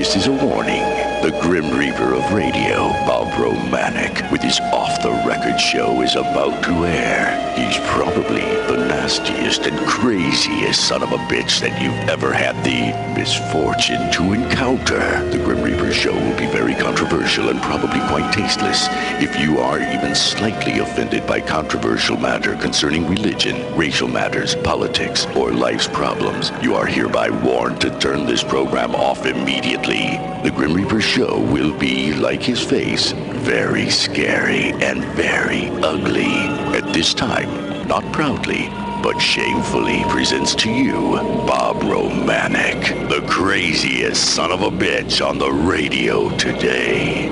This is a warning. The Grim Reaper of radio, Bob Romanik, with his off-the-record show is about to air. He's probably the nastiest and craziest son of a bitch that you've ever had the misfortune to encounter. The Grim Reaper show will be very controversial and probably quite tasteless. If you are even slightly offended by controversial matter concerning religion, racial matters, politics, or life's problems, you are hereby warned to turn this program off immediately. The Grim Reaper show will be, like his face, very scary and very ugly. At this time, not proudly, but shamefully presents to you Bob Romanik, the craziest son of a bitch on the radio today.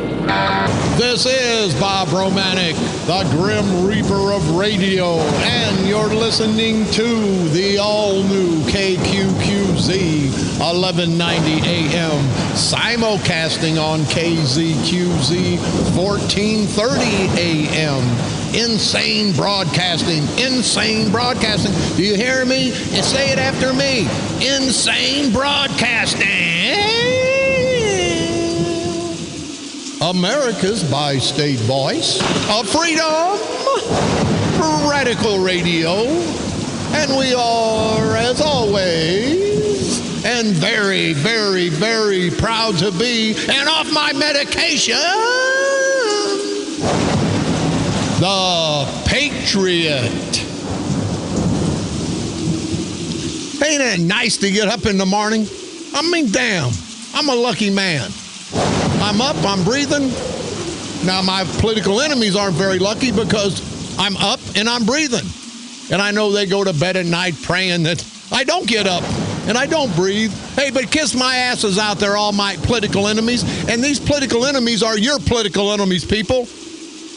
This is Bob Romanik, the Grim Reaper of radio, and you're listening to the all-new KQQZ 1190 AM, simulcasting on KZQZ 1430 AM. Insane broadcasting. Do you hear me? And say it after me. Insane broadcasting. America's bi-state voice of freedom, radical radio, and we are, as always, and very, very, very proud to be, and off my medication, the Patriot. Ain't it nice to get up in the morning? I mean, damn, I'm a lucky man. I'm up, I'm breathing. Now, my political enemies aren't very lucky because I'm up and I'm breathing. And I know they go to bed at night praying that I don't get up and I don't breathe. Hey, but kiss my asses out there, all my political enemies. And these political enemies are your political enemies, people.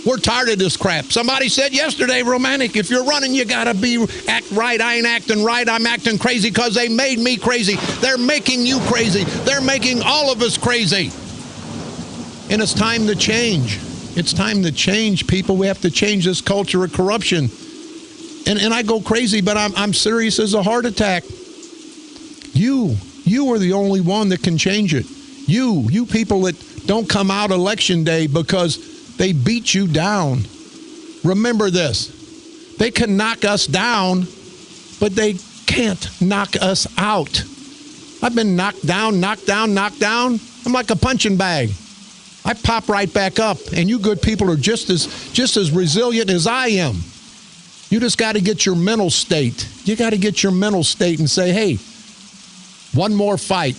We're tired of this crap. Somebody said yesterday, Romanik, if you're running, you got to act right. I ain't acting right. I'm acting crazy because they made me crazy. They're making you crazy. They're making all of us crazy. And it's time to change. It's time to change, people. We have to change this culture of corruption. And I go crazy, but I'm serious as a heart attack. You are the only one that can change it. You people that don't come out election day because they beat you down. Remember this. They can knock us down, but they can't knock us out. I've been knocked down. I'm like a punching bag. I pop right back up, and you good people are just as resilient as I am. You just got to get your mental state. You got to get your mental state and say, hey, one more fight.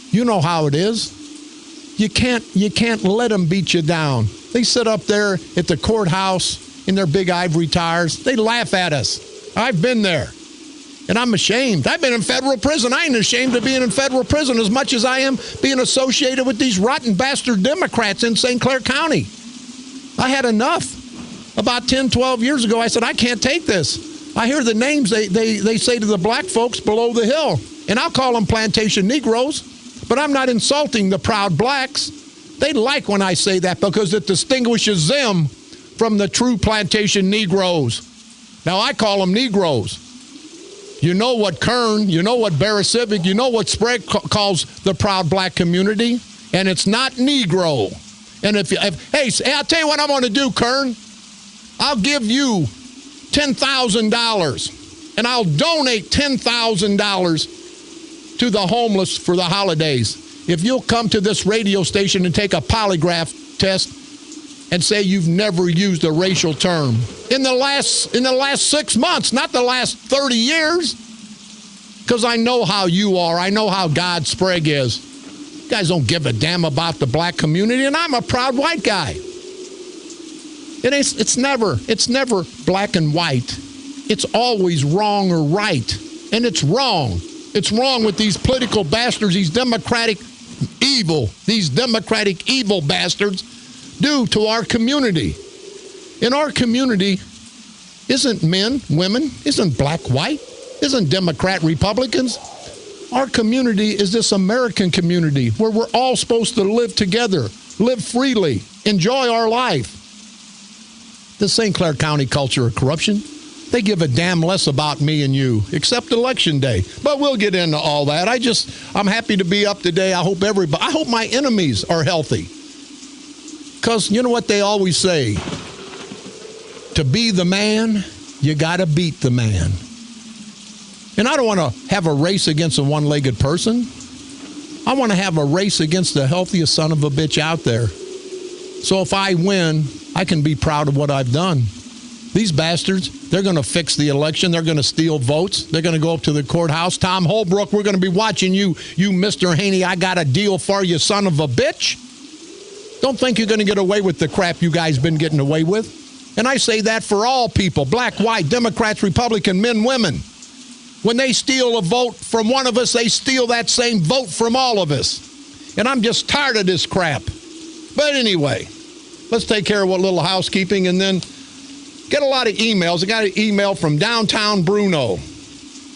You know how it is. You can't let them beat you down. They sit up there at the courthouse in their big ivory towers. They laugh at us. I've been there. And I'm ashamed. I've been in federal prison. I ain't ashamed of being in federal prison as much as I am being associated with these rotten bastard Democrats in St. Clair County. I had enough. About 10, 12 years ago, I said, I can't take this. I hear the names they say to the black folks below the hill. And I'll call them plantation Negroes. But I'm not insulting the proud blacks. They like when I say that because it distinguishes them from the true plantation Negroes. Now, I call them Negroes. You know what Kern, you know what Barra Civic, you know what Sprague calls the proud black community, and it's not Negro. And hey, I'll tell you what I'm going to do, Kern. I'll give you $10,000, and I'll donate $10,000 to the homeless for the holidays. If you'll come to this radio station and take a polygraph test and say you've never used a racial term in the last 6 months, not the last 30 years, because I know how you are. I know how God Sprague is. You guys don't give a damn about the black community, and I'm a proud white guy. It's never black and white. It's always wrong or right, and it's wrong. It's wrong with these political bastards, these democratic evil bastards do to our community. In our community, isn't men, women, isn't black, white, isn't Democrat, Republicans. Our community is this American community where we're all supposed to live together, live freely, enjoy our life. The St. Clair County culture of corruption, They give a damn less about me and you, except election day. But we'll get into all that. I'm happy to be up today. I hope my enemies are healthy. Because you know what they always say? To be the man, you got to beat the man. And I don't want to have a race against a one-legged person. I want to have a race against the healthiest son of a bitch out there. So if I win, I can be proud of what I've done. These bastards, they're going to fix the election. They're going to steal votes. They're going to go up to the courthouse. Tom Holbrook, we're going to be watching you, Mr. Haney. I got a deal for you, son of a bitch. Don't think you're going to get away with the crap you guys been getting away with. And I say that for all people, black, white, Democrats, Republican, men, women. When they steal a vote from one of us, they steal that same vote from all of us. And I'm just tired of this crap. But anyway, let's take care of what little housekeeping and then get a lot of emails. I got an email from downtown Bruno.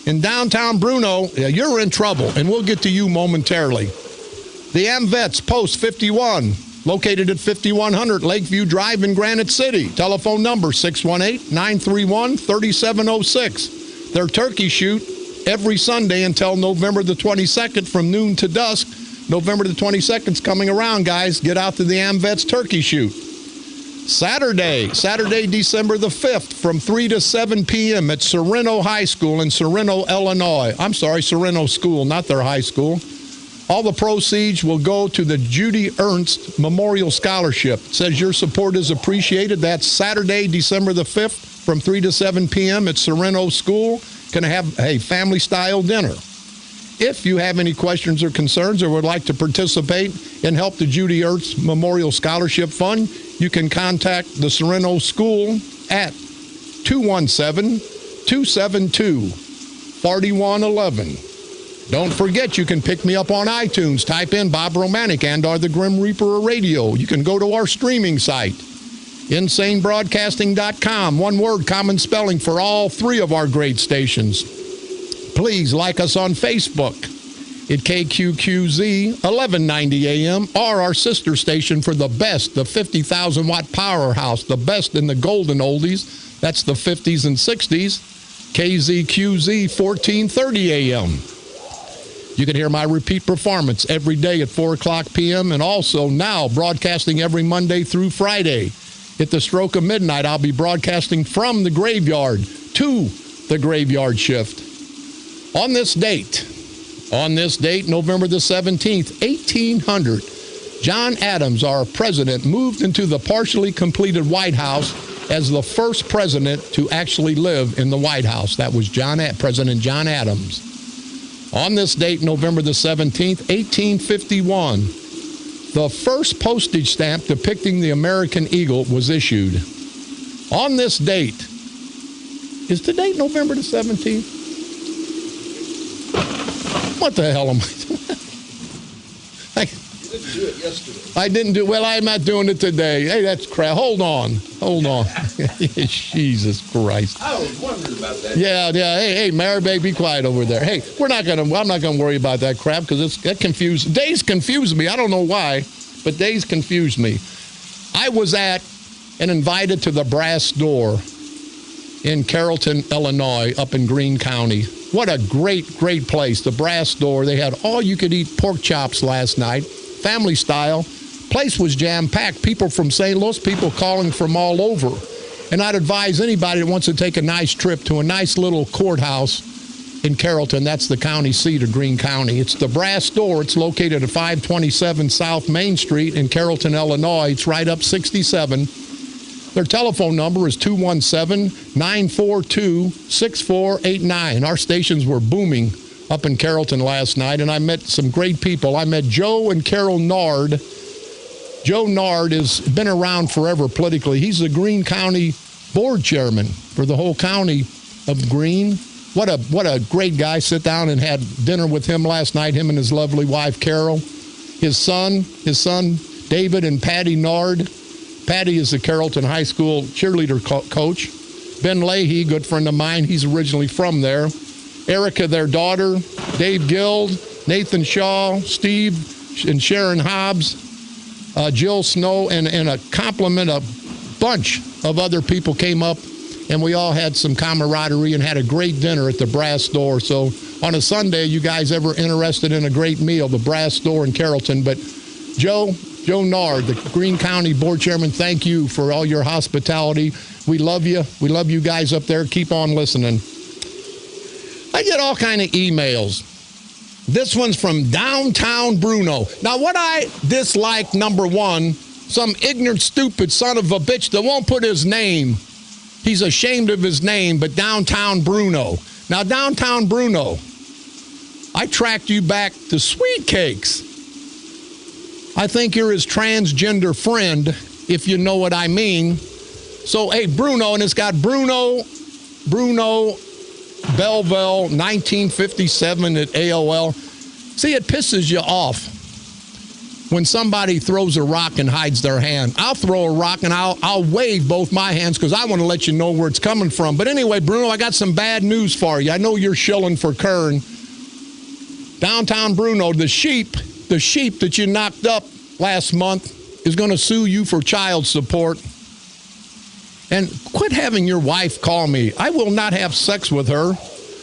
In downtown Bruno, you're in trouble, and we'll get to you momentarily. The AmVets Post 51, located at 5100 Lakeview Drive in Granite City. Telephone number 618-931-3706. Their turkey shoot every Sunday until November the 22nd from noon to dusk. November the 22nd is coming around, guys. Get out to the AmVets turkey shoot. Saturday, December the 5th, from 3 to 7 p.m. at Sereno High School in Sereno, Illinois. I'm sorry, Sereno School, not their high school. All the proceeds will go to the Judy Ernst Memorial Scholarship. It says your support is appreciated. That's Saturday, December the 5th, from 3 to 7 p.m. at Sereno School. Going to have a family-style dinner. If you have any questions or concerns or would like to participate and help the Judy Ernst Memorial Scholarship Fund, you can contact the Sereno School at 217-272-4111. Don't forget, you can pick me up on iTunes. Type in Bob Romanik and or the Grim Reaper of Radio. You can go to our streaming site, insanebroadcasting.com. One word, common spelling for all three of our great stations. Please like us on Facebook at KQQZ 1190 AM or our sister station for the best, the 50,000 watt powerhouse, the best in the golden oldies. That's the 50s and 60s, KZQZ 1430 AM. You can hear my repeat performance every day at 4 o'clock p.m. and also now broadcasting every Monday through Friday. At the stroke of midnight, I'll be broadcasting from the graveyard to the graveyard shift. On this date, November the 17th, 1800, John Adams, our president, moved into the partially completed White House as the first president to actually live in the White House. That was President John Adams. On this date, November the 17th, 1851, the first postage stamp depicting the American eagle was issued. On this date, is the date November the 17th? What the hell am I doing? You didn't do it yesterday. I didn't do well, I'm not doing it today. Hey, that's crap. Hold on. Jesus Christ. I was wondering about that. Yeah. Hey, Mary Bay, be quiet over there. Hey, I'm not gonna worry about that crap because days confuse me. I don't know why, but days confuse me. I was at and invited to the Brass Door in Carrollton, Illinois, up in Greene County. What a great, great place. The Brass Door. They had all-you-could-eat pork chops last night, family style. Place was jam-packed. People from St. Louis, people calling from all over. And I'd advise anybody that wants to take a nice trip to a nice little courthouse in Carrollton. That's the county seat of Greene County. It's the Brass Door. It's located at 527 South Main Street in Carrollton, Illinois. It's right up 67. Their telephone number is 217-942-6489. Our stations were booming up in Carrollton last night, and I met some great people. I met Joe and Carol Nard. Joe Nard has been around forever politically. He's the Greene County board chairman for the whole county of Greene. What a great guy. Sit down and had dinner with him last night, him and his lovely wife, Carol. His son, David and Patty Nard. Patty is the Carrollton High School cheerleader coach. Ben Leahy, good friend of mine, he's originally from there. Erica, their daughter. Dave Guild, Nathan Shaw, Steve and Sharon Hobbs, Jill Snow, and a compliment, a bunch of other people came up and we all had some camaraderie and had a great dinner at the Brass Door. So on a Sunday, you guys ever interested in a great meal, the Brass Door in Carrollton. But Joe Nard, the Greene County Board Chairman, thank you for all your hospitality. We love you. We love you guys up there. Keep on listening. I get all kind of emails. This one's from downtown Bruno. Now, what I dislike, number one, some ignorant, stupid son of a bitch that won't put his name. He's ashamed of his name, but downtown Bruno. Now, downtown Bruno, I tracked you back to Sweet Cakes. I think you're his transgender friend, if you know what I mean. So, hey, Bruno, and it's got Bruno Belleville, 1957 at AOL. See, it pisses you off when somebody throws a rock and hides their hand. I'll throw a rock and I'll wave both my hands because I want to let you know where it's coming from. But anyway, Bruno, I got some bad news for you. I know you're shilling for Kern. Downtown Bruno, the sheep that you knocked up last month is going to sue you for child support. And quit having your wife call me. I will not have sex with her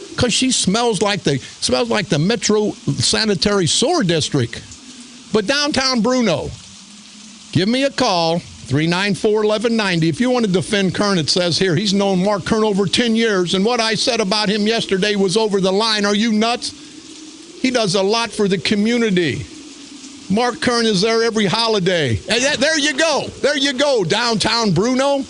because she smells like the Metro Sanitary Sewer District. But downtown Bruno, give me a call, 394-1190. If you want to defend Kern, it says here, he's known Mark Kern over 10 years, and what I said about him yesterday was over the line. Are you nuts? He does a lot for the community. Mark Kern is there every holiday. And there you go. There you go, downtown Bruno.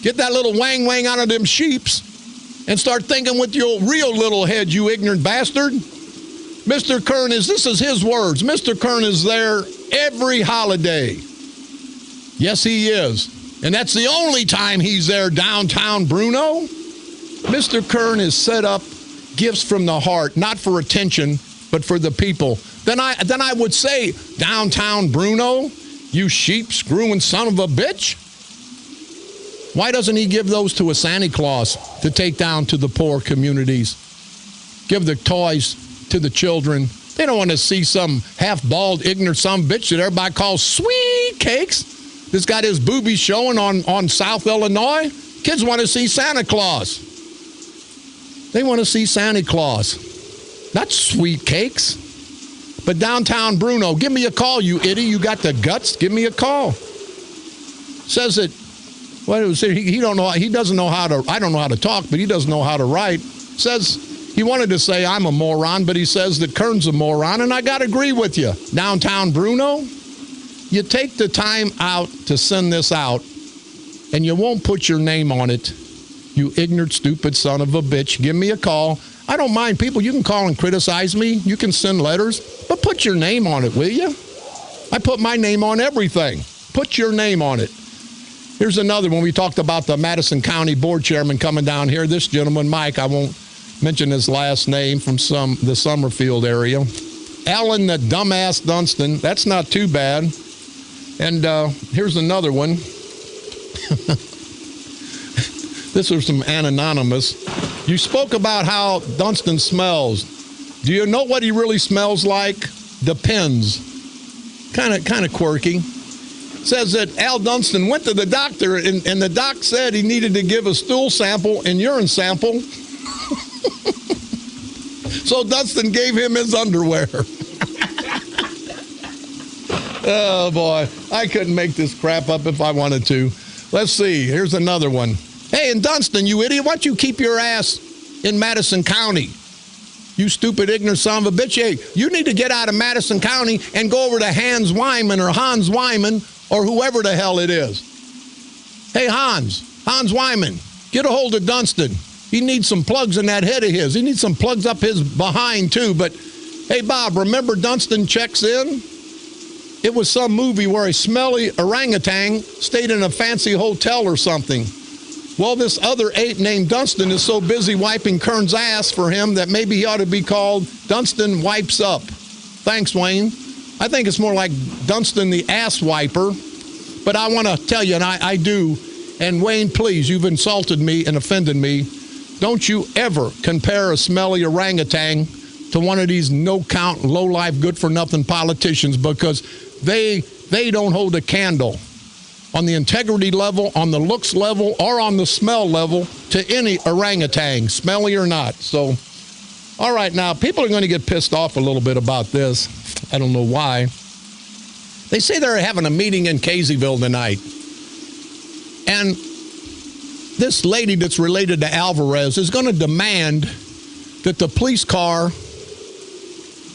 Get that little wang out of them sheeps and start thinking with your real little head, you ignorant bastard. Mr. Kern this is his words. Mr. Kern is there every holiday. Yes, he is. And that's the only time he's there, downtown Bruno. Mr. Kern has set up gifts from the heart, not for attention, but for the people. Then I would say, downtown Bruno, you sheep screwing son of a bitch. Why doesn't he give those to a Santa Claus to take down to the poor communities? Give the toys to the children. They don't want to see some half-bald, ignorant son of a bitch that everybody calls Sweet Cakes that's got his boobies showing on South Illinois. Kids want to see Santa Claus. They want to see Santa Claus, not Sweet Cakes. But downtown Bruno, give me a call, you idiot. You got the guts? Give me a call. Says that, he doesn't know how to, I don't know how to talk, but he doesn't know how to write. Says, he wanted to say I'm a moron, but he says that Kern's a moron, and I got to agree with you. Downtown Bruno, you take the time out to send this out, and you won't put your name on it. You ignorant, stupid son of a bitch. Give me a call. I don't mind people. You can call and criticize me. You can send letters, but put your name on it, will you? I put my name on everything. Put your name on it. Here's another one. We talked about the Madison County Board Chairman coming down here. This gentleman, Mike, I won't mention his last name, from the Summerfield area. Alan the dumbass Dunstan. That's not too bad. And here's another one. This was from Anonymous. You spoke about how Dunstan smells. Do you know what he really smells like? Depends. Kind of quirky. Says that Al Dunstan went to the doctor, and the doc said he needed to give a stool sample and urine sample. So Dunstan gave him his underwear. Oh, boy. I couldn't make this crap up if I wanted to. Let's see. Here's another one. Hey, and Dunstan, you idiot, why don't you keep your ass in Madison County? You stupid, ignorant son of a bitch. Hey, you need to get out of Madison County and go over to Hans Wyman or whoever the hell it is. Hey, Hans Wyman, get a hold of Dunstan. He needs some plugs in that head of his. He needs some plugs up his behind, too. But, hey, Bob, remember Dunstan checks in? It was some movie where a smelly orangutan stayed in a fancy hotel or something. Well, this other ape named Dunstan is so busy wiping Kern's ass for him that maybe he ought to be called Dunstan Wipes Up. Thanks, Wayne. I think it's more like Dunstan the Ass Wiper. But I want to tell you, and I do, and Wayne, please, you've insulted me and offended me. Don't you ever compare a smelly orangutan to one of these no-count, low-life, good-for-nothing politicians, because they don't hold a candle on the integrity level, on the looks level, or on the smell level to any orangutan, smelly or not. So, all right, now, people are going to get pissed off a little bit about this. I don't know why. They say they're having a meeting in Caseyville tonight. And this lady that's related to Alvarez is going to demand that the police car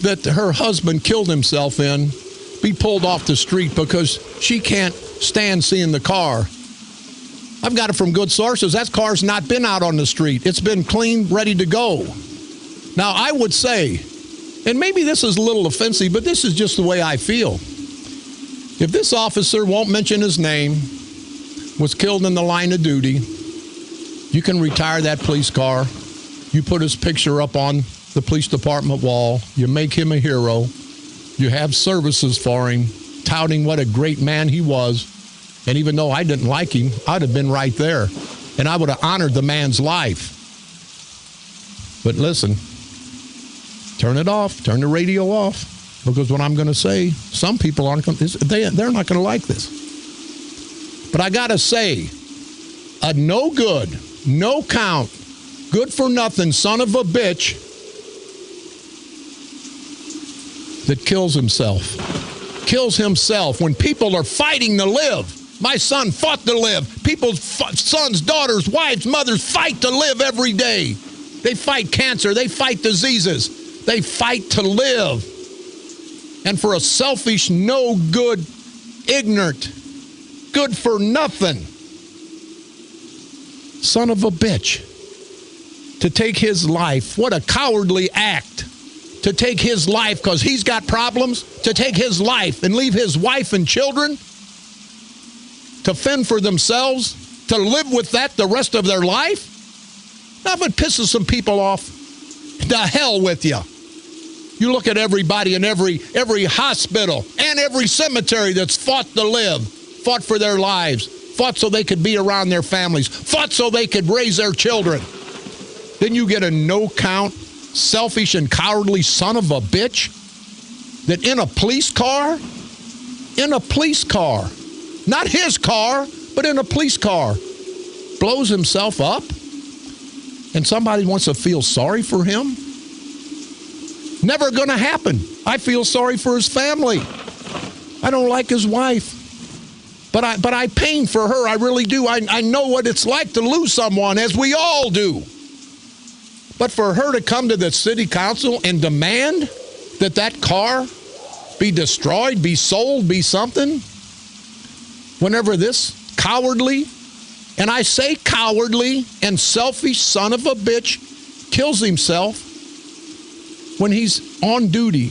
that her husband killed himself in be pulled off the street because she can't stand seeing the car. I've got it from good sources. That car's not been out on the street. It's been clean, ready to go. Now, I would say, and maybe this is a little offensive, but this is just the way I feel. If this officer, won't mention his name, was killed in the line of duty, you can retire that police car. You put his picture up on the police department wall. You make him a hero. You have services for him, touting what a great man he was. And even though I didn't like him, I'd have been right there. And I would have honored the man's life. But listen, turn it off. Turn the radio off. Because what I'm going to say, some people aren't going to, they're not going to like this. But I got to say, a no good, no count, good for nothing son of a bitch that kills himself when people are fighting to live. My son fought to live. People's sons, daughters, wives, mothers fight to live every day. They fight cancer. They fight diseases. They fight to live. And for a selfish, no good, ignorant, good for nothing son of a bitch to take his life, what a cowardly act. To take his life because he's got problems, to take his life and leave his wife and children to fend for themselves, to live with that the rest of their life. Now, if it pisses some people off, to hell with you. You look at everybody in every hospital and every cemetery that's fought to live, fought for their lives, fought so they could be around their families, fought so they could raise their children. Then you get a no-count, selfish and cowardly son of a bitch that in a police car, not his car, but in a police car, blows himself up, and somebody wants to feel sorry for him? Never going to happen. I feel sorry for his family. I don't like his wife. But I pain for her. I really do. I know what it's like to lose someone, as we all do. But for her to come to the city council and demand that that car be destroyed, be sold, be something, whenever this cowardly, and I say cowardly and selfish son of a bitch kills himself when he's on duty,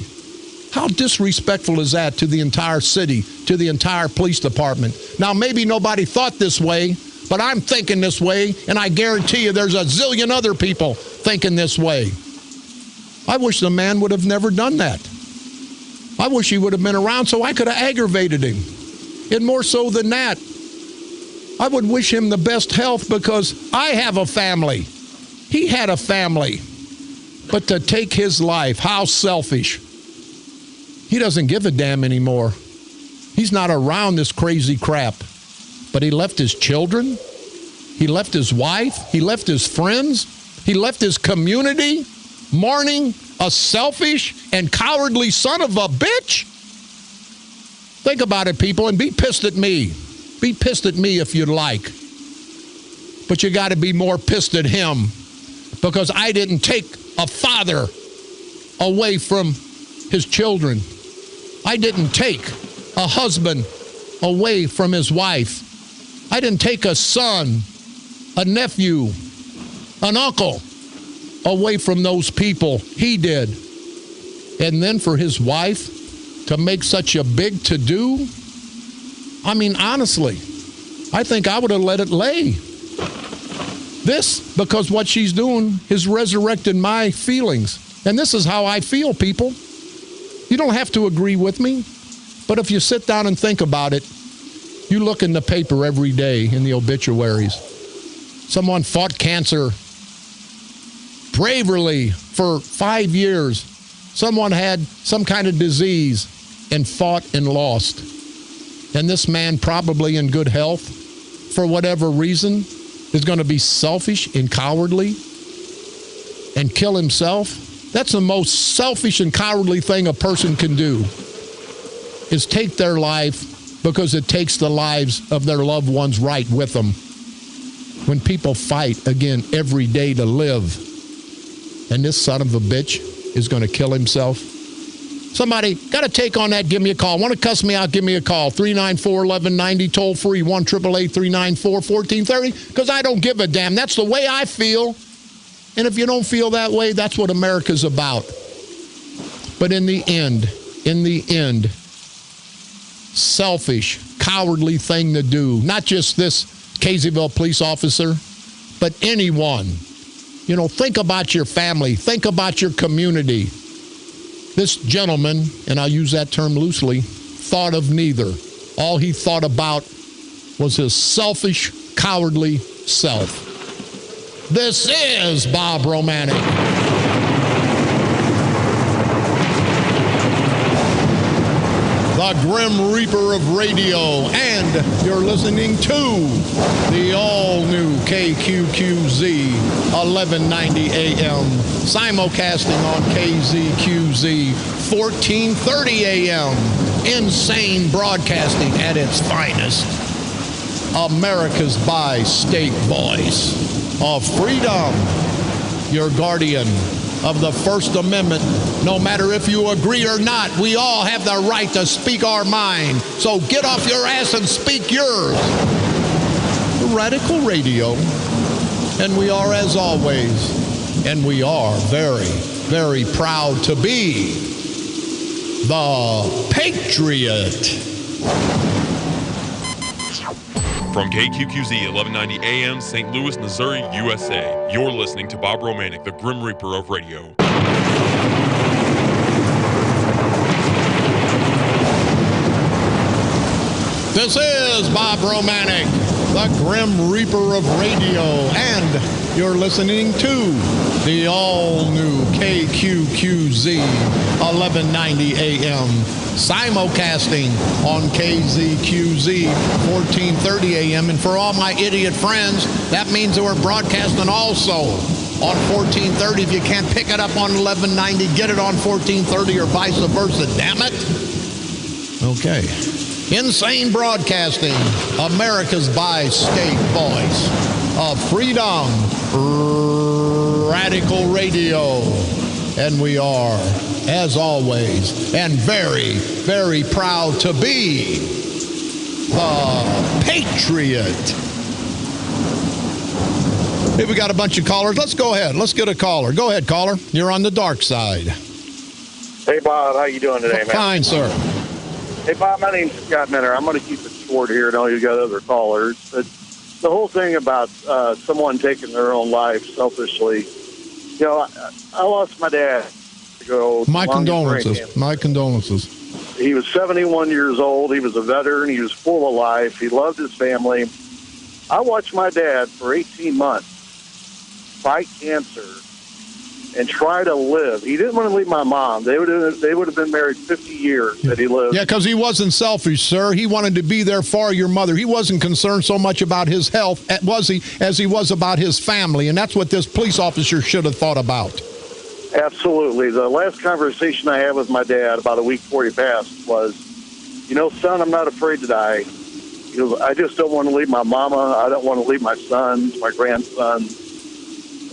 how disrespectful is that to the entire city, to the entire police department? Now, maybe nobody thought this way, but I'm thinking this way, and I guarantee you there's a zillion other people thinking this way. I wish the man would have never done that. I wish he would have been around so I could have aggravated him. And more so than that, I would wish him the best health because I have a family. He had a family. But to take his life, how selfish. He doesn't give a damn anymore. He's not around this crazy crap. But he left his children, he left his wife, he left his friends, he left his community mourning a selfish and cowardly son of a bitch. Think about it, people, and be pissed at me. Be pissed at me if you'd like. But you got to be more pissed at him because I didn't take a father away from his children. I didn't take a husband away from his wife. I didn't take a son, a nephew, an uncle away from those people. He did. And then for his wife to make such a big to-do, I mean, honestly, I think I would have let it lay. This, because what she's doing is resurrecting my feelings. And this is how I feel, people. You don't have to agree with me, but if you sit down and think about it, you look in the paper every day in the obituaries. Someone fought cancer bravely for 5 years. Someone had some kind of disease and fought and lost. And this man, probably in good health, for whatever reason, is going to be selfish and cowardly and kill himself. That's the most selfish and cowardly thing a person can do, is take their life because it takes the lives of their loved ones right with them. When people fight, again, every day to live, and this son of a bitch is going to kill himself. Somebody got to take on that, give me a call. Want to cuss me out, give me a call. 394-1190, toll free, 1-888-394-1430, because I don't give a damn. That's the way I feel. And if you don't feel that way, that's what America's about. But in the end, selfish, cowardly thing to do. Not just this Caseyville police officer, but anyone. You know, think about your family. Think about your community. This gentleman, and I'll use that term loosely, thought of neither. All he thought about was his selfish, cowardly self. This is Bob Romanik. The Grim Reaper of radio, and you're listening to the all-new KQQZ 1190 AM, simulcasting on KZQZ 1430 AM, insane broadcasting at its finest, America's bi-state voice of freedom, your guardian of the First Amendment. No matter if you agree or not, we all have the right to speak our mind. So get off your ass and speak yours. Radical Radio. And we are, as always, and we are very, very proud to be the Patriot. From KQQZ 1190 AM, St. Louis, Missouri, USA, you're listening to Bob Romanik, the Grim Reaper of radio. This is Bob Romanik, the Grim Reaper of radio, and you're listening to the all-new KQQZ 1190 AM, simulcasting on KZQZ 1430 AM. And for all my idiot friends, that means that we're broadcasting also on 1430. If you can't pick it up on 1190, get it on 1430 or vice versa, damn it. Okay. Insane broadcasting, America's bi-state voice of freedom, radical radio. And we are, as always, and very, very proud to be the Patriot. Hey, we got a bunch of callers. Let's go ahead. Let's get a caller. Go ahead, caller. You're on the dark side. Hey, Bob. How you doing today, man? Fine, sir. Hey, Bob. My name's Scott Minner. I'm going to keep it short here. I know you got other callers. But the whole thing about someone taking their own life selfishly, you know, I lost my dad ago. My condolences. My condolences. He was 71 years old. He was a veteran. He was full of life. He loved his family. I watched my dad for 18 months fight cancer and try to live. He didn't want to leave my mom. They would have been married 50 years that he lived. Yeah, because he wasn't selfish, sir. He wanted to be there for your mother. He wasn't concerned so much about his health, was he, as he was about his family. And that's what this police officer should have thought about. Absolutely. The last conversation I had with my dad about a week before he passed was, you know, son, I'm not afraid to die. He goes, I just don't want to leave my mama. I don't want to leave my sons, my grandsons.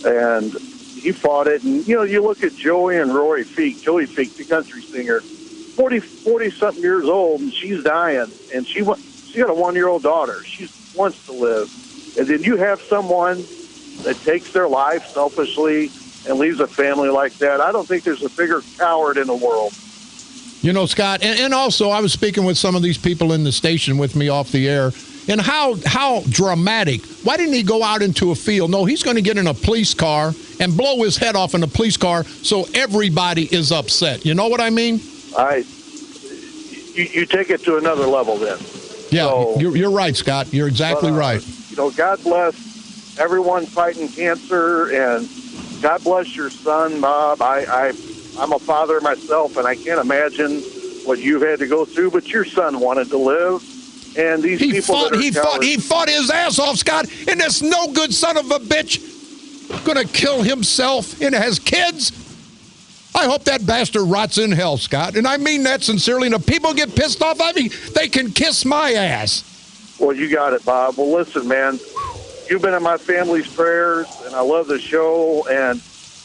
And he fought it. And, you know, you look at Joey and Rory Feek, Joey Feek, the country singer, 40-something years old, and she's dying. And she got a 1-year-old daughter. She wants to live. And then you have someone that takes their life selfishly and leaves a family like that. I don't think there's a bigger coward in the world. You know, Scott, and also I was speaking with some of these people in the station with me off the air, and how dramatic. Why didn't he go out into a field? No, he's going to get in a police car and blow his head off in a police car so everybody is upset. You know what I mean? You take it to another level then. Yeah, so, you're right, Scott. You're exactly right. You know, God bless everyone fighting cancer, and God bless your son, Bob. I'm a father myself, and I can't imagine what you've had to go through, but your son wanted to live, And these He people fought, that are he cowards, fought his ass off, Scott, and this no good son of a bitch gonna kill himself and has kids. I hope that bastard rots in hell, Scott. And I mean that sincerely. And if people get pissed off at me, they can kiss my ass. Well, you got it, Bob. Well, listen, man, you've been in my family's prayers, and I love the show, and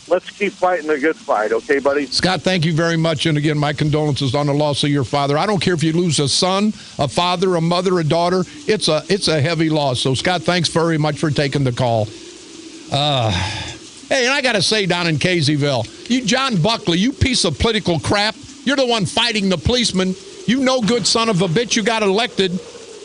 let's keep fighting the good fight, okay, buddy? Scott, thank you very much. And again, my condolences on the loss of your father. I don't care if you lose a son, a father, a mother, a daughter. It's a heavy loss. So, Scott, thanks very much for taking the call. Hey, and I got to say down in Caseyville, you John Buckley, you piece of political crap, you're the one fighting the policeman. You no good son of a bitch, you got elected,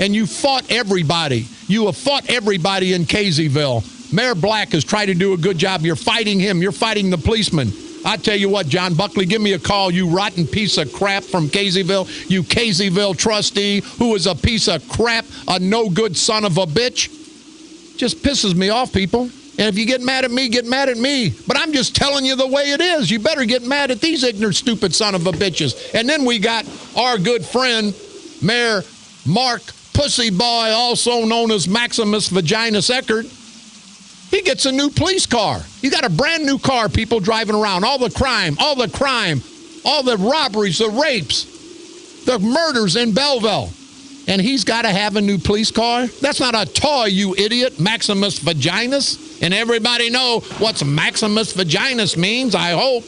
and you fought everybody. You have fought everybody in Caseyville. Mayor Black has tried to do a good job. You're fighting him. You're fighting the policeman. I tell you what, John Buckley, give me a call, you rotten piece of crap from Caseyville, you Caseyville trustee who is a piece of crap, a no good son of a bitch. Just pisses me off, people. And if you get mad at me, get mad at me. But I'm just telling you the way it is. You better get mad at these ignorant, stupid son of a bitches. And then we got our good friend, Mayor Mark Pussy Boy, also known as Maximus Vaginus Eckert. He gets a new police car. He got a brand new car, people driving around. All the crime, all the robberies, the rapes, the murders in Belleville. And he's got to have a new police car? That's not a toy, you idiot, Maximus Vaginus. And everybody know what Maximus Vaginus means, I hope.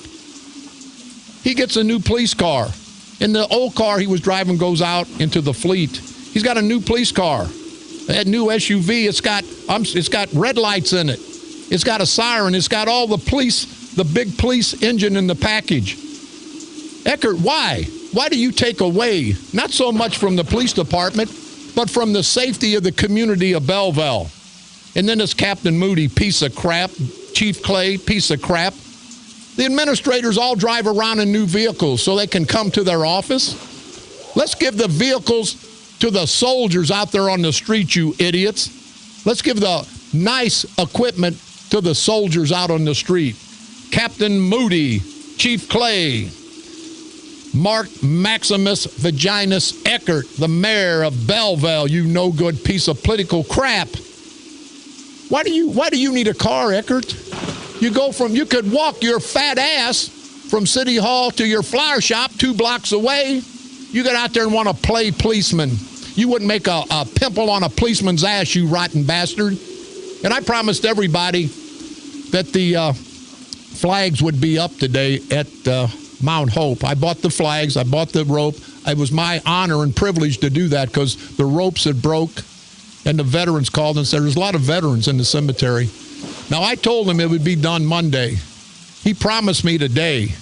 He gets a new police car. And the old car he was driving goes out into the fleet. He's got a new police car. That new SUV, it's got red lights in it. It's got a siren. It's got all the big police engine in the package. Eckert, why? Why do you take away, not so much from the police department, but from the safety of the community of Belleville? And then this Captain Moody, piece of crap, Chief Clay, piece of crap. The administrators all drive around in new vehicles so they can come to their office. Let's give the vehicles to the soldiers out there on the street, you idiots. Let's give the nice equipment to the soldiers out on the street. Captain Moody, Chief Clay, Mark Maximus Vaginus Eckert, the mayor of Belleville, you no good piece of political crap. Why do you need a car, Eckert? You could walk your fat ass from City Hall to your flower shop 2 blocks away. You get out there and want to play policeman. You wouldn't make a pimple on a policeman's ass, you rotten bastard. And I promised everybody that the flags would be up today at Mount Hope. I bought the flags. I bought the rope. It was my honor and privilege to do that because the ropes had broke, and the veterans called and said, there's a lot of veterans in the cemetery. Now, I told him it would be done Monday. He promised me today.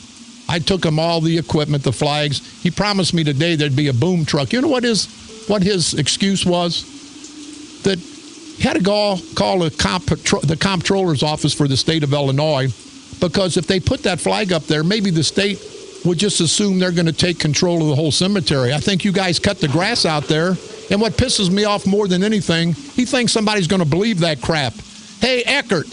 I took him all the equipment, the flags. He promised me today there'd be a boom truck. You know what his excuse was? That he had to call the comptroller's office for the state of Illinois, because if they put that flag up there, maybe the state would just assume they're going to take control of the whole cemetery. I think you guys cut the grass out there. And what pisses me off more than anything, he thinks somebody's going to believe that crap. Hey, Eckert,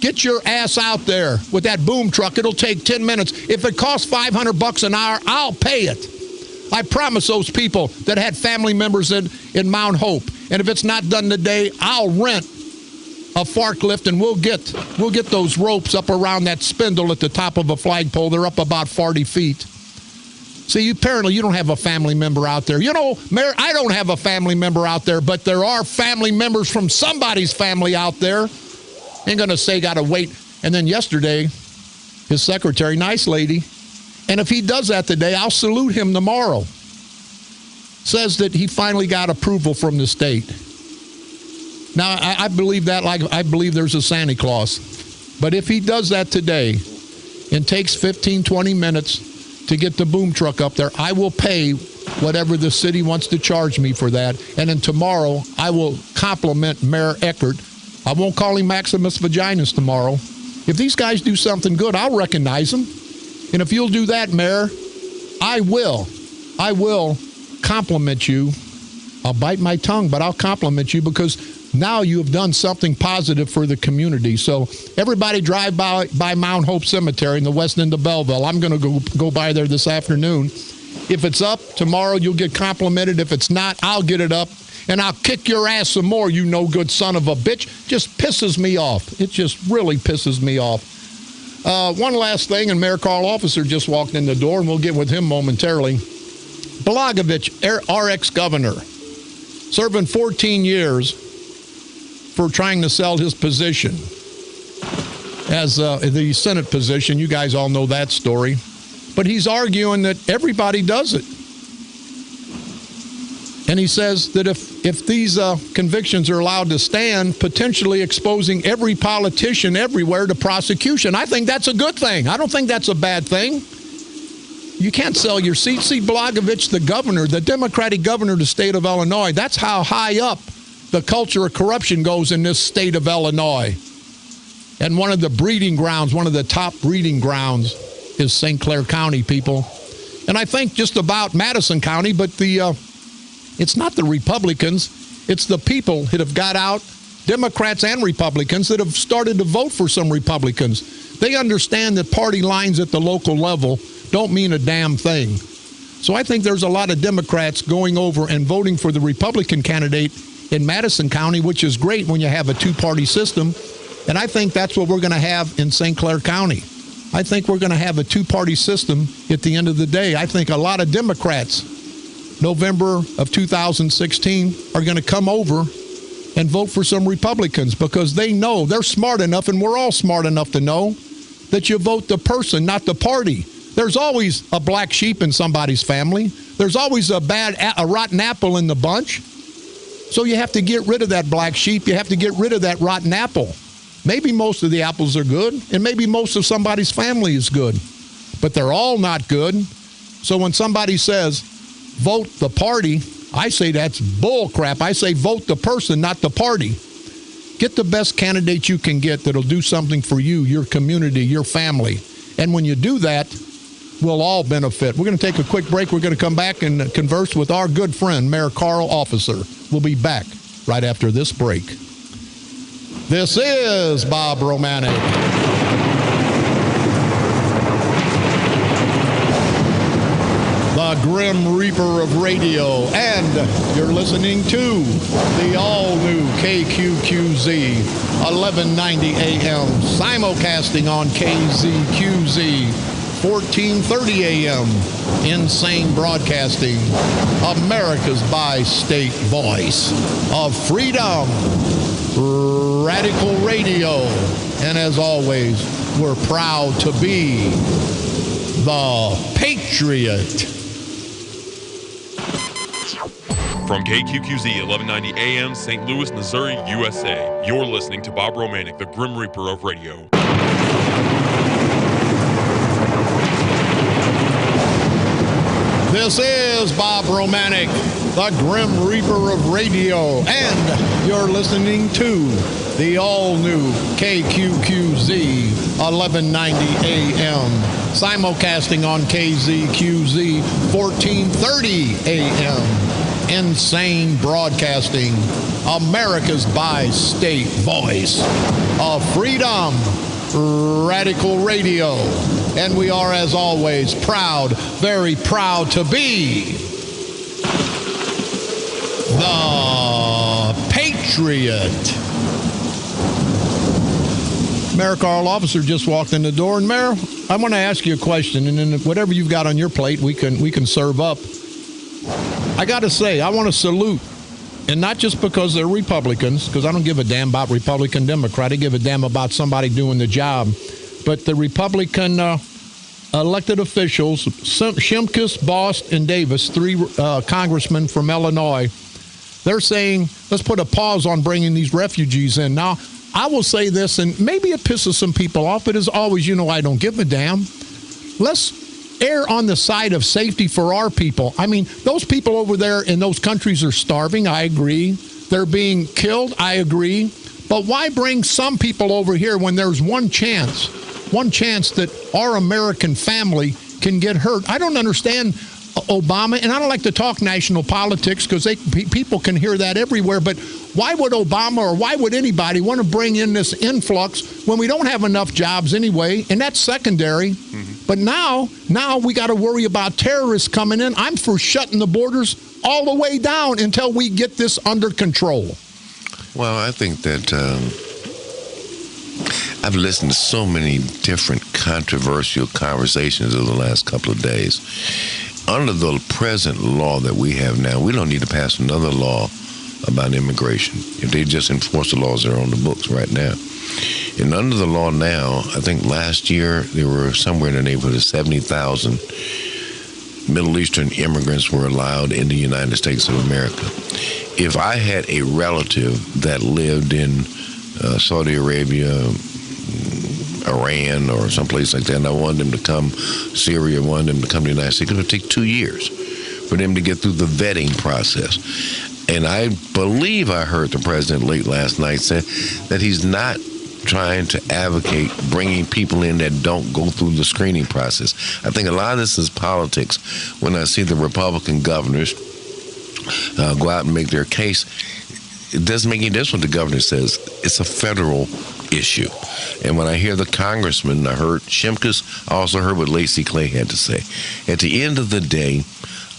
get your ass out there with that boom truck. It'll take 10 minutes. If it costs $500 an hour, I'll pay it. I promise those people that had family members in Mount Hope. And if it's not done today, I'll rent a forklift and we'll get those ropes up around that spindle at the top of a flagpole. They're up about 40 feet. See, apparently you don't have a family member out there. You know, Mayor, I don't have a family member out there, but there are family members from somebody's family out there. Ain't going to say got to wait. And then yesterday, his secretary, nice lady, and if he does that today, I'll salute him tomorrow, says that he finally got approval from the state. Now, I believe that like I believe there's a Santa Claus. But if he does that today and takes 15, 20 minutes to get the boom truck up there, I will pay whatever the city wants to charge me for that. And then tomorrow, I will compliment Mayor Eckert. I won't call him Maximus Vaginus tomorrow. If these guys do something good, I'll recognize them. And if you'll do that, Mayor, I will compliment you. I'll bite my tongue, but I'll compliment you because now you have done something positive for the community. So everybody drive by Mount Hope Cemetery in the west end of Belleville. I'm going to go by there this afternoon. If it's up tomorrow, you'll get complimented. If it's not, I'll get it up. and I'll kick your ass some more, you no good son of a bitch, just pisses me off. It just really pisses me off. One last thing, and Mayor Carl Officer just walked in the door, and we'll get with him momentarily. Blagojevich, our ex-governor, serving 14 years for trying to sell his position as the Senate position. You guys all know that story. But he's arguing that everybody does it. And he says that if these convictions are allowed to stand, potentially exposing every politician everywhere to prosecution. I think that's a good thing. I don't think that's a bad thing. You can't sell your seat. See, Blagojevich, the governor, the Democratic governor of the state of Illinois, that's how high up the culture of corruption goes in this state of Illinois. And one of the breeding grounds, one of the top breeding grounds is St. Clair County, people. And I think just about Madison County, but it's not the Republicans. It's the people that have got out, Democrats and Republicans, that have started to vote for some Republicans. They understand that party lines at the local level don't mean a damn thing. So I think there's a lot of Democrats going over and voting for the Republican candidate in Madison County, which is great when you have a two-party system. And I think that's what we're going to have in St. Clair County. I think we're going to have a two-party system at the end of the day. I think a lot of Democrats, November of 2016, are going to come over and vote for some Republicans because they know, they're smart enough, and we're all smart enough to know that you vote the person, not the party. There's always a black sheep in somebody's family. There's always a rotten apple in the bunch. So you have to get rid of that black sheep. You have to get rid of that rotten apple. Maybe most of the apples are good, and maybe most of somebody's family is good, but they're all not good. So when somebody says, vote the party, I say that's bull crap. I say vote the person, not the party. Get the best candidate you can get that'll do something for you, your community, your family. And when you do that, we'll all benefit. We're going to take a quick break. We're going to come back and converse with our good friend, Mayor Carl Officer. We'll be back right after this break. This is Bob Romanik. The Grim Reaper of radio, and you're listening to the all-new KQQZ 1190 AM, simulcasting on KZQZ 1430 AM, Insane Broadcasting, America's bi-state voice of freedom, Radical Radio. And as always, we're proud to be the Patriot. From KQQZ 1190 AM, St. Louis, Missouri, USA, you're listening to Bob Romanik, the Grim Reaper of radio. This is Bob Romanik, the Grim Reaper of radio, and you're listening to the all-new KQQZ 1190 AM, simulcasting on KZQZ 1430 AM, Insane Broadcasting, America's bi-state voice of freedom, Radical Radio. And we are, as always, proud, very proud to be the Patriot. Mayor Carl Officer just walked in the door. And Mayor, I want to ask you a question, and then whatever you've got on your plate, we can serve up. I got to say, I want to salute, and not just because they're Republicans, because I don't give a damn about Republican, Democrat. I give a damn about somebody doing the job. But the Republican elected officials, Shimkus, Bost, and Davis, three congressmen from Illinois, they're saying, let's put a pause on bringing these refugees in. Now, I will say this, and maybe it pisses some people off, but as always, you know I don't give a damn. Let's err on the side of safety for our people. I mean, those people over there in those countries are starving, I agree. They're being killed, I agree. But why bring some people over here when there's one chance that our American family can get hurt? I don't understand Obama, and I don't like to talk national politics because people can hear that everywhere, but why would Obama or why would anybody want to bring in this influx when we don't have enough jobs anyway? And that's secondary. Mm-hmm. But now we got to worry about terrorists coming in. I'm for shutting the borders all the way down until we get this under control. Well, I think that I've listened to so many different controversial conversations over the last couple of days. Under the present law that we have now, we don't need to pass another law about immigration if they just enforce the laws that are on the books right now. And under the law now, I think last year there were somewhere in the neighborhood of 70,000 Middle Eastern immigrants were allowed in the United States of America. If I had a relative that lived in Saudi Arabia, Iran, or someplace like that, and I wanted them to come, Syria, wanted them to come to the United States, it would take 2 years for them to get through the vetting process. And I believe I heard the president late last night say that he's not trying to advocate bringing people in that don't go through the screening process. I think a lot of this is politics. When I see the Republican governors go out and make their case, it doesn't make any difference what the governor says. It's a federal issue. And when I hear the congressman, I heard Shimkus, I also heard what Lacey Clay had to say. At the end of the day,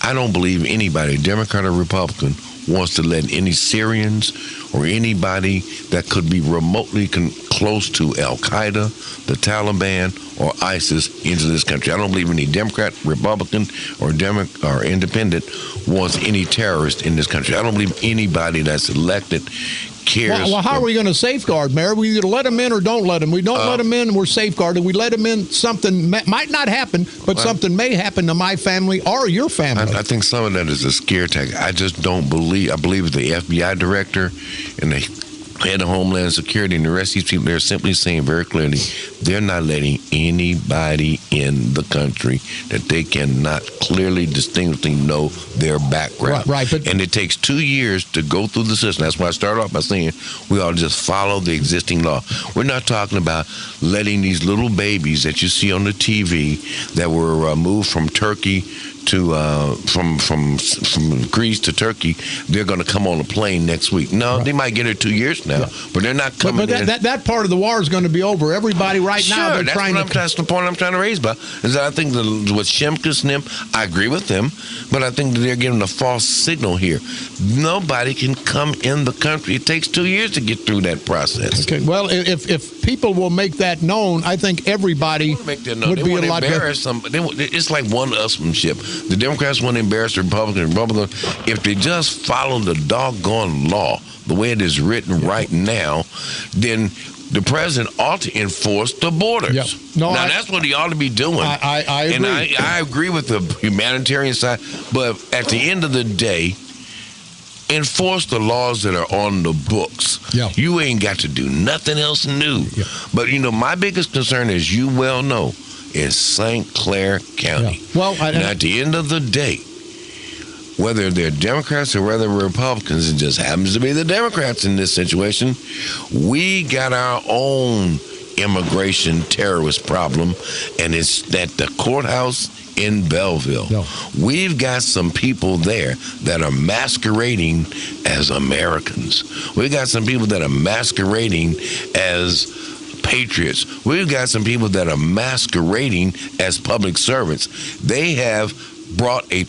I don't believe anybody, Democrat or Republican, wants to let any Syrians or anybody that could be remotely close to Al-Qaeda, the Taliban, or ISIS into this country. I don't believe any Democrat, Republican, or independent wants any terrorist in this country. I don't believe anybody that's elected cares. Well, how are we going to safeguard, Mayor? We either let them in or don't let them. We don't let them in, we're safeguarded. We let them in, something might not happen, but something may happen to my family or your family. I think some of that is a scare tactic. I just don't believe. I believe the FBI director and the head of Homeland Security and the rest of these people, they're simply saying very clearly, they're not letting anybody in the country that they cannot clearly, distinctly know their background. Right. And it takes 2 years to go through the system. That's why I started off by saying we ought to just follow the existing law. We're not talking about letting these little babies that you see on the TV that were moved from Turkey to from Greece to Turkey, they're going to come on a plane next week. No, they might get here 2 years now, but they're not coming. But that part of the war is going to be over. Everybody right now, they're trying to. That's the point I'm trying to raise about. Is that I think with Shimkus and them, I agree with them, but I think that they're giving a false signal here. Nobody can come in the country. It takes 2 years to get through that process. Okay. Well, if people will make that known, I think everybody would be a lot better. It's like one-upsmanship. The Democrats want to embarrass the Republicans. If they just follow the doggone law the way it is written right now, then the president ought to enforce the borders. Yep. No, that's what he ought to be doing. I agree. And I agree with the humanitarian side, but at the end of the day, enforce the laws that are on the books. Yeah. You ain't got to do nothing else new. Yeah. But, my biggest concern, as you well know, is St. Clair County. Yeah. Well, and at the end of the day, whether they're Democrats or whether they're Republicans, it just happens to be the Democrats in this situation, we got our own immigration terrorist problem, and it's at the courthouse in Belleville. No. We've got some people there that are masquerading as Americans. We've got some people that are masquerading as patriots. We've got some people that are masquerading as public servants. They have brought a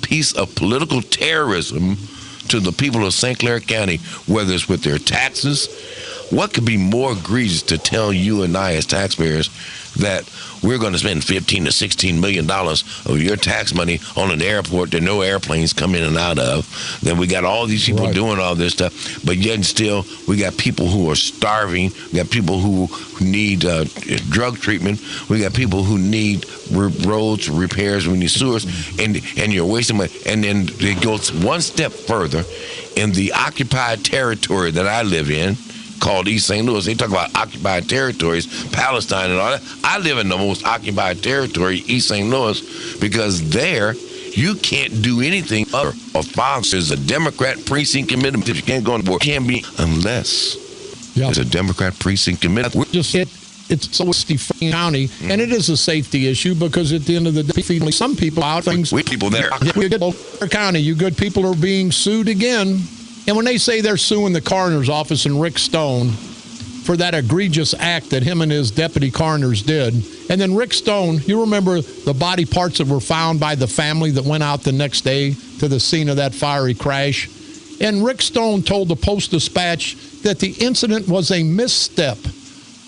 piece of political terrorism to the people of St. Clair County, whether it's with their taxes. What could be more egregious to tell you and I as taxpayers that we're going to spend $15 to $16 million of your tax money on an airport that no airplanes come in and out of? Then we got all these people doing all this stuff, but yet still we got people who are starving. We got people who need drug treatment. We got people who need roads repairs. We need sewers, and you're wasting money. And then it goes one step further in the occupied territory that I live in, called East St. Louis. They talk about occupied territories, Palestine and all that. I live in the most occupied territory, East St. Louis, because there you can't do anything other or file. There's a Democrat precinct committee. You can't go on board. It can't be unless there's a Democrat precinct committee. It's so Steve County, and it is a safety issue because at the end of the day, some people out things. We people there. County, you good people are being sued again. And when they say they're suing the coroner's office and Rick Stone, for that egregious act that him and his deputy coroners did. And then Rick Stone, you remember the body parts that were found by the family that went out the next day to the scene of that fiery crash? And Rick Stone told the Post-Dispatch that the incident was a misstep.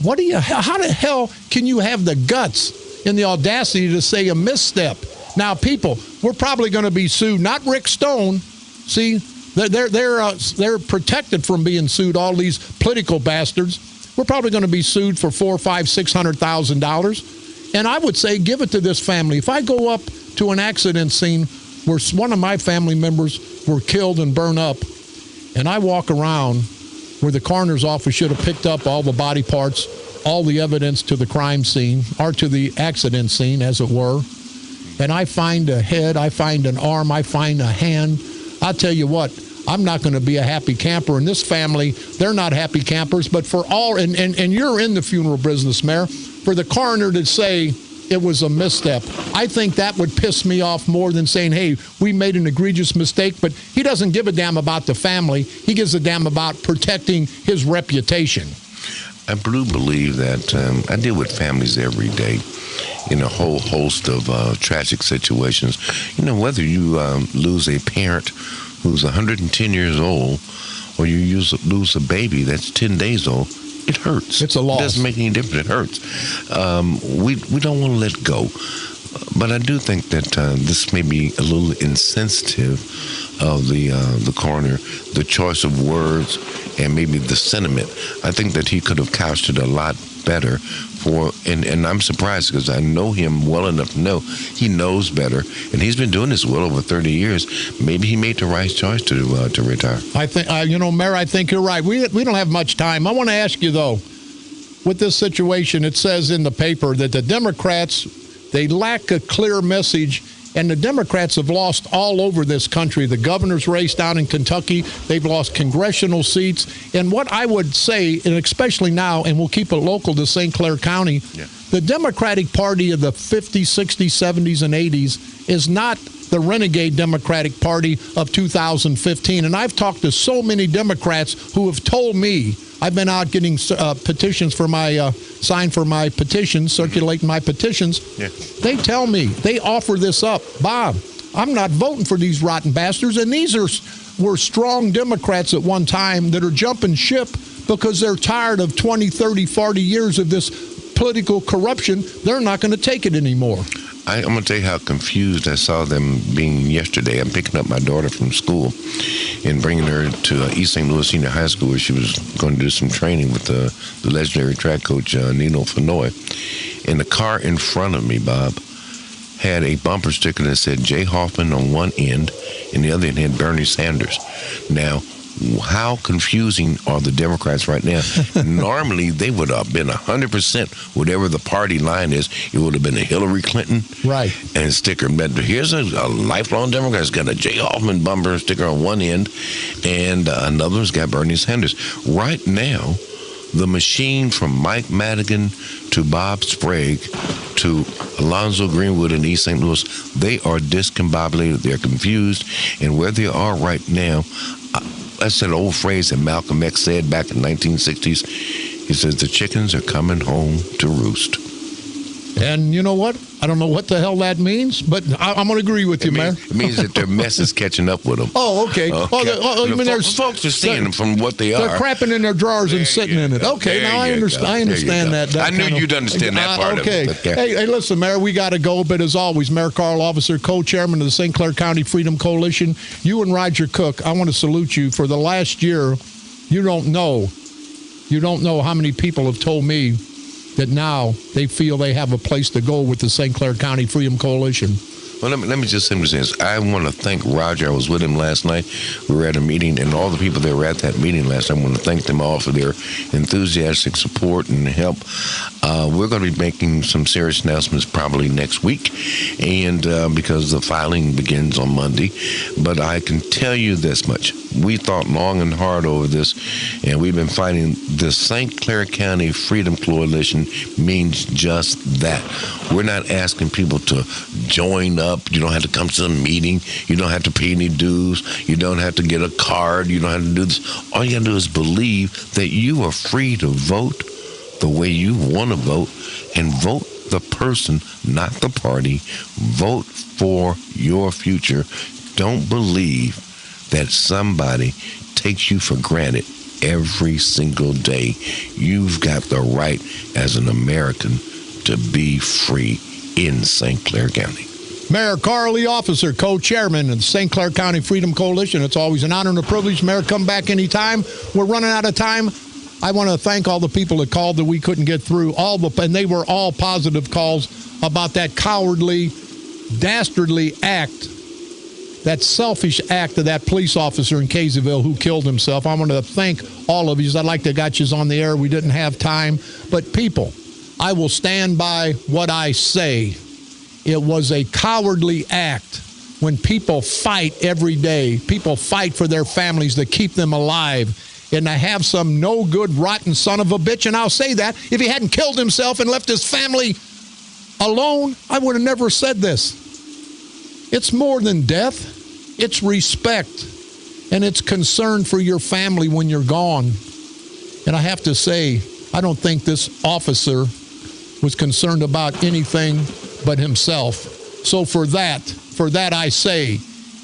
How the hell can you have the guts and the audacity to say a misstep? Now, people, we're probably going to be sued, not Rick Stone. See, they're protected from being sued, all these political bastards. We're probably going to be sued for $400,000, $500,000, $600,000. And I would say give it to this family. If I go up to an accident scene where one of my family members were killed and burned up, and I walk around where the coroner's office should have picked up all the body parts, all the evidence to the crime scene, or to the accident scene, as it were, and I find a head, I find an arm, I find a hand, I'll tell you what, I'm not going to be a happy camper. And this family, they're not happy campers. But for all, and you're in the funeral business, Mayor, for the coroner to say it was a misstep, I think that would piss me off more than saying, hey, we made an egregious mistake. But he doesn't give a damn about the family. He gives a damn about protecting his reputation. I do believe that I deal with families every day in a whole host of tragic situations. You know, whether you lose a parent who's 110 years old, or you lose a baby that's 10 days old, it hurts. It's a loss. It doesn't make any difference. It hurts. We don't want to let go. But I do think that this may be a little insensitive of the coroner, the choice of words, and maybe the sentiment. I think that he could have couched it a lot better and I'm surprised because I know him well enough to know he knows better, and he's been doing this well over 30 years. Maybe he made the right choice to retire. I think, Mayor, I think you're right. We don't have much time. I want to ask you, though, with this situation, it says in the paper that the Democrats, they lack a clear message, and the Democrats have lost all over this country. The governor's race down in Kentucky, they've lost congressional seats. And what I would say, and especially now, and we'll keep it local to St. Clair County, the Democratic Party of the 50s, 60s, 70s, and 80s is not the renegade Democratic Party of 2015. And I've talked to so many Democrats who have told me, I've been out getting petitions for my signed for my petitions, circulating my petitions. Yeah. They tell me, they offer this up. Bob, I'm not voting for these rotten bastards. And these were strong Democrats at one time that are jumping ship because they're tired of 20, 30, 40 years of this political corruption. They're not going to take it anymore. I'm going to tell you how confused I saw them being yesterday. I'm picking up my daughter from school and bringing her to East St. Louis Senior High School, where she was going to do some training with the legendary track coach, Nino Fenoy. And the car in front of me, Bob, had a bumper sticker that said Jay Hoffman on one end, and the other end had Bernie Sanders. Now, how confusing are the Democrats right now? Normally, they would have been 100%, whatever the party line is. It would have been a Hillary Clinton and sticker. But here's a lifelong Democrat who's got a Jay Hoffman bumper sticker on one end, and another one's got Bernie Sanders. Right now, the machine from Mike Madigan to Bob Sprague to Alonzo Greenwood in East St. Louis, they are discombobulated. They're confused. And where they are right now, that's an old phrase that Malcolm X said back in the 1960s. He says, the chickens are coming home to roost. And you know what? I don't know what the hell that means, but I'm going to agree with you, Mayor. It means that their mess is catching up with them. Oh, okay. Folks are seeing them from what they are. They're crapping in their drawers and sitting in it. Okay, now I understand that. I knew you'd understand that part of it. Hey, listen, Mayor, we got to go, but as always, Mayor Carl Officer, co-chairman of the St. Clair County Freedom Coalition, you and Roger Cook, I want to salute you. For the last year, you don't know how many people have told me that now they feel they have a place to go with the St. Clair County Freedom Coalition. Well, let me just simply say this. I want to thank Roger. I was with him last night. We were at a meeting, and all the people that were at that meeting last night, I want to thank them all for their enthusiastic support and help. We're going to be making some serious announcements probably next week, and because the filing begins on Monday. But I can tell you this much. we thought long and hard over this, and we've been fighting. The St. Clair County Freedom Coalition means just that. We're not asking people to join up. You don't have to come to the meeting. You don't have to pay any dues. You don't have to get a card. You don't have to do this. All you got to do is believe that you are free to vote the way you want to vote, and vote the person, not the party. Vote for your future. Don't believe that somebody takes you for granted every single day. You've got the right as an American to be free in St. Clair County. Mayor Carly Officer, co-chairman of the St. Clair County Freedom Coalition. It's always an honor and a privilege. Mayor, come back anytime. We're running out of time. I want to thank all the people that called that we couldn't get through. And they were all positive calls about that cowardly, dastardly act, that selfish act of that police officer in Caseyville who killed himself. I want to thank all of you. I'd like to got you on the air. We didn't have time. But people, I will stand by what I say. It was a cowardly act. When people fight every day, people fight for their families to keep them alive. And I have some no good, rotten son of a bitch, and I'll say that. If he hadn't killed himself and left his family alone, I would have never said this. It's more than death. It's respect. And it's concern for your family when you're gone. And I have to say, I don't think this officer was concerned about anything but himself. So for that I say,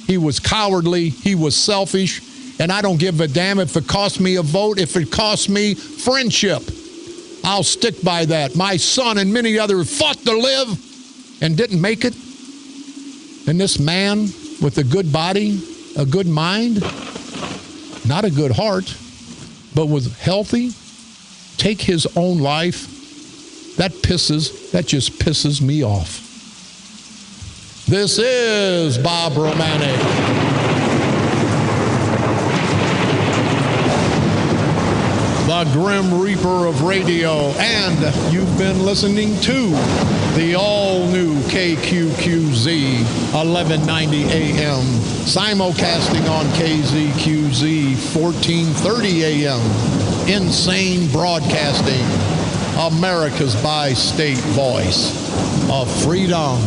he was cowardly, he was selfish, and I don't give a damn if it costs me a vote, if it costs me friendship. I'll stick by that. My son and many others fought to live and didn't make it. And this man with a good body, a good mind, not a good heart, but was healthy, take his own life, that just pisses me off. This is Bob Romanik. The Grim Reaper of radio, and you've been listening to the all-new KQQZ 1190 AM, simulcasting on KZQZ 1430 AM, Insane Broadcasting, America's bi-state voice of freedom,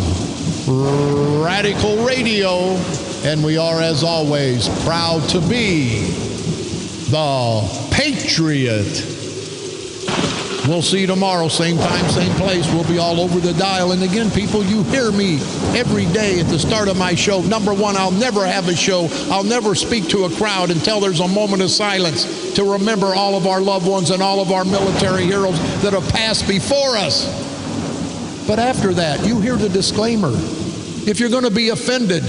radical radio, and we are, as always, proud to be the Patriot. We'll see you tomorrow, same time, same place. We'll be all over the dial. And again, people, you hear me every day at the start of my show. Number one, I'll never have a show. I'll never speak to a crowd until there's a moment of silence to remember all of our loved ones and all of our military heroes that have passed before us. But after that, you hear the disclaimer. If you're going to be offended,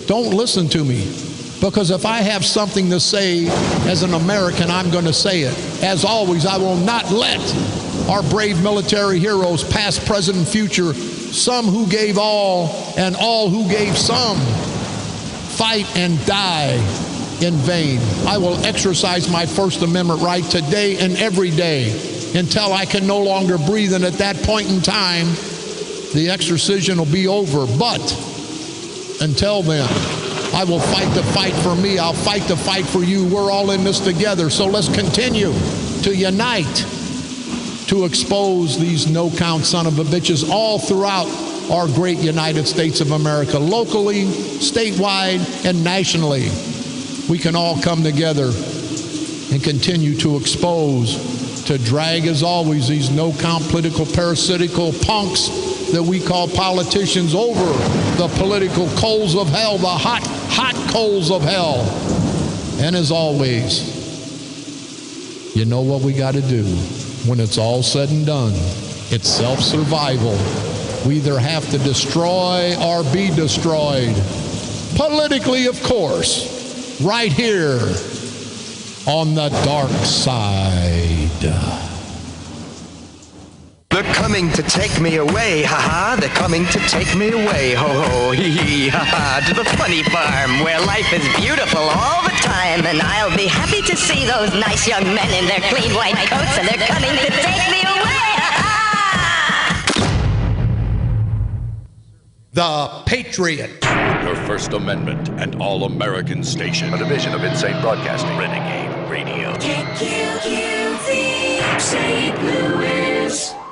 don't listen to me. Because if I have something to say as an American, I'm going to say it. As always, I will not let our brave military heroes, past, present, and future, some who gave all and all who gave some, fight and die in vain. I will exercise my First Amendment right today and every day until I can no longer breathe. And at that point in time, the exorcism will be over. But until then, I will fight the fight for me. I'll fight the fight for you. We're all in this together. So let's continue to unite to expose these no-count son of a bitches all throughout our great United States of America, locally, statewide, and nationally. We can all come together and continue to expose, to drag, as always, these no-count political parasitical punks that we call politicians over the political coals of hell, the hot coals of hell. And as always, you know what we got to do when it's all said and done. It's self-survival. We either have to destroy or be destroyed. Politically, of course, right here on the dark side. They're coming to take me away, ha-ha. They're coming to take me away, ho-ho, hee-hee, ha-ha. To the funny farm where life is beautiful all the time. And I'll be happy to see those nice young men in their clean white coats. And they're coming to take me away, ha-ha. The Patriot. your First Amendment and all-American station. A division of Insane Broadcasting. Renegade Radio. KQQZ, St. Louis.